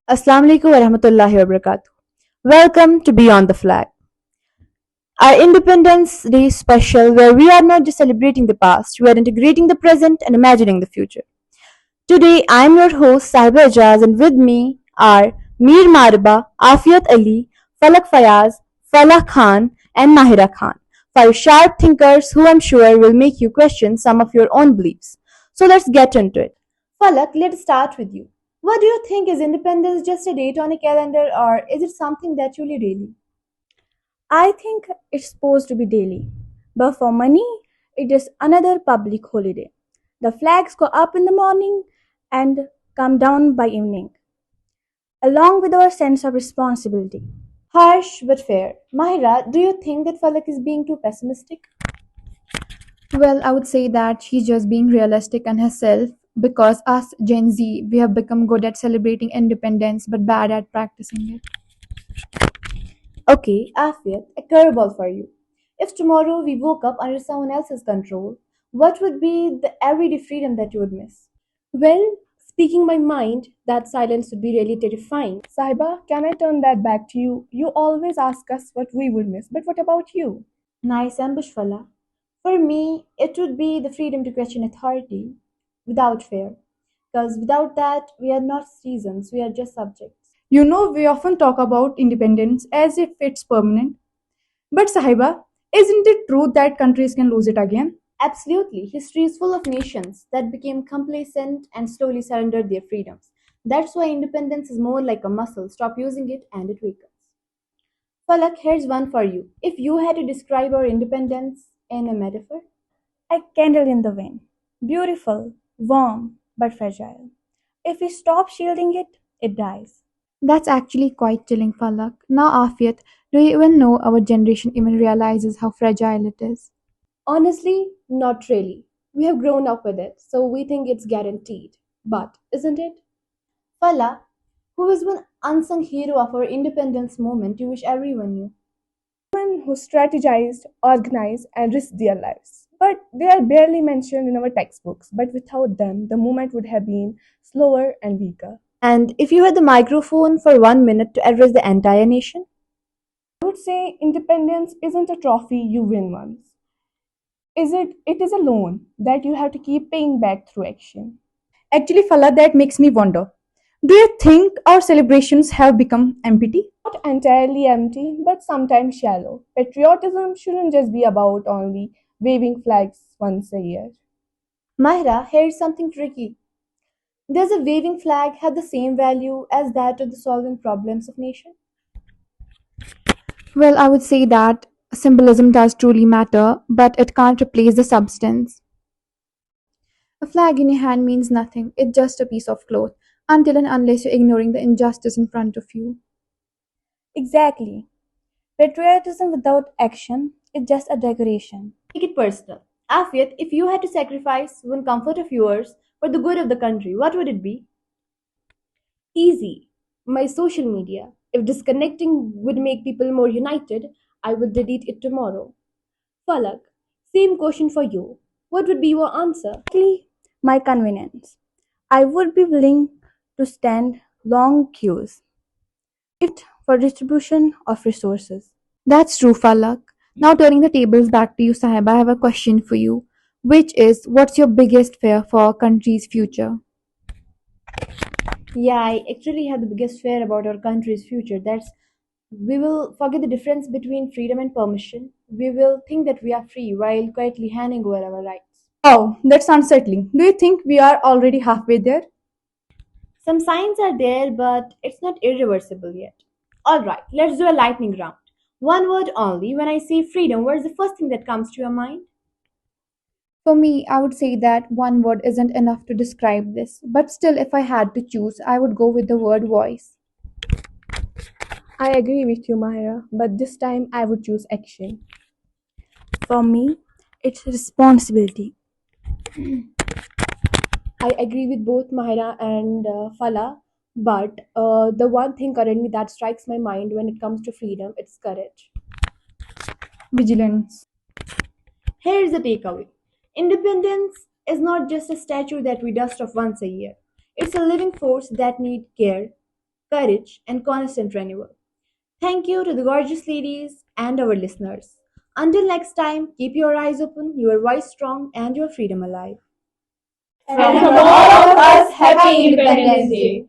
Assalamu alaikum wa rahmatullahi wa barakatuh. Welcome to Beyond the Flag, our Independence Day special where we are not just celebrating the past, we are integrating the present and imagining the future. Today, I am your host Sahiba Ijaz and with me are Mir Marba, Afiat Ali, Falak Fayaz, Falah Khan and Mahira Khan. Five sharp thinkers who I'm sure will make you question some of your own beliefs. So let's get into it. Falak, let's start with you. What do you think, is independence just a date on a calendar or is it something that you really? I think it's supposed to be daily, but for many, it is another public holiday. The flags go up in the morning and come down by evening, along with our sense of responsibility. Harsh but fair. Mahira, do you think that Falak is being too pessimistic? Well, I would say that she's just being realistic and herself because us Gen Z, we have become good at celebrating independence but bad at practicing it. Okay, Afiat, a curveball for you. If tomorrow we woke up under someone else's control, what would be the everyday freedom that you would miss? Well, speaking my mind, that silence would be really terrifying. Sahiba, can I turn that back to you? You always ask us what we would miss, but what about you? Nice ambush, fella. For me, it would be the freedom to question authority without fear. Because without that, we are not citizens, we are just subjects. We often talk about independence as if it's permanent. But Sahiba, isn't it true that countries can lose it again? Absolutely. History is full of nations that became complacent and slowly surrendered their freedoms. That's why independence is more like a muscle. Stop using it and it weakens. Falak, here's one for you. If you had to describe our independence in a metaphor, A candle in the wind. Beautiful, warm, but fragile. If we stop shielding it, it dies. That's actually quite chilling, Falak. Now, Afiat, do you even know our generation even realizes how fragile it is? Honestly, not really. We have grown up with it, so we think it's guaranteed. But isn't it? Fala, who is one unsung hero of our independence movement you wish everyone knew? Who strategized, organized, and risked their lives. But they are barely mentioned in our textbooks, but without them, the movement would have been slower and weaker. And if you had the microphone for 1 minute to address the entire nation? I would say independence isn't a trophy you win once. It is a loan that you have to keep paying back through action. Actually, Falak, that makes me wonder. Do you think our celebrations have become empty? Not entirely empty, but sometimes shallow. Patriotism shouldn't just be about only waving flags once a year. Mahira, here's something tricky. Does a waving flag have the same value as that of the solving problems of nation? Well, I would say that symbolism does truly matter, but it can't replace the substance. A flag in your hand means nothing, it's just a piece of cloth, until and unless you're ignoring the injustice in front of you. Exactly. Patriotism without action is just a decoration. Make it personal. Afiat, if you had to sacrifice one comfort of yours for the good of the country, what would it be? Easy. My social media. If disconnecting would make people more united, I would delete it tomorrow. Falak, same question for you. What would be your answer? Exactly my convenience. I would be willing to stand long queues it for distribution of resources. That's true, Falak. Now, turning the tables back to you, Sahib, I have a question for you, which is what's your biggest fear for our country's future? Yeah, I actually have the biggest fear about our country's future. That's we will forget the difference between freedom and permission. We will think that we are free while quietly handing over our rights. Oh, that's unsettling. Do you think we are already halfway there? Some signs are there, but it's not irreversible yet. Alright, let's do a lightning round. One word only. When I say freedom, what is the first thing that comes to your mind? For me, I would say that one word isn't enough to describe this, but still, if I had to choose, I would go with the word voice. I agree with you, Mahira, but this time I would choose action. For me, it's responsibility. I agree with both Mahira and Fala, but the one thing currently that strikes my mind when it comes to freedom, it's courage. Vigilance. Here's the takeaway. Independence is not just a statue that we dust off once a year. It's a living force that needs care, courage, and constant renewal. Thank you to the gorgeous ladies and our listeners. Until next time, keep your eyes open, your voice strong, and your freedom alive. From all of us, happy Independence Day.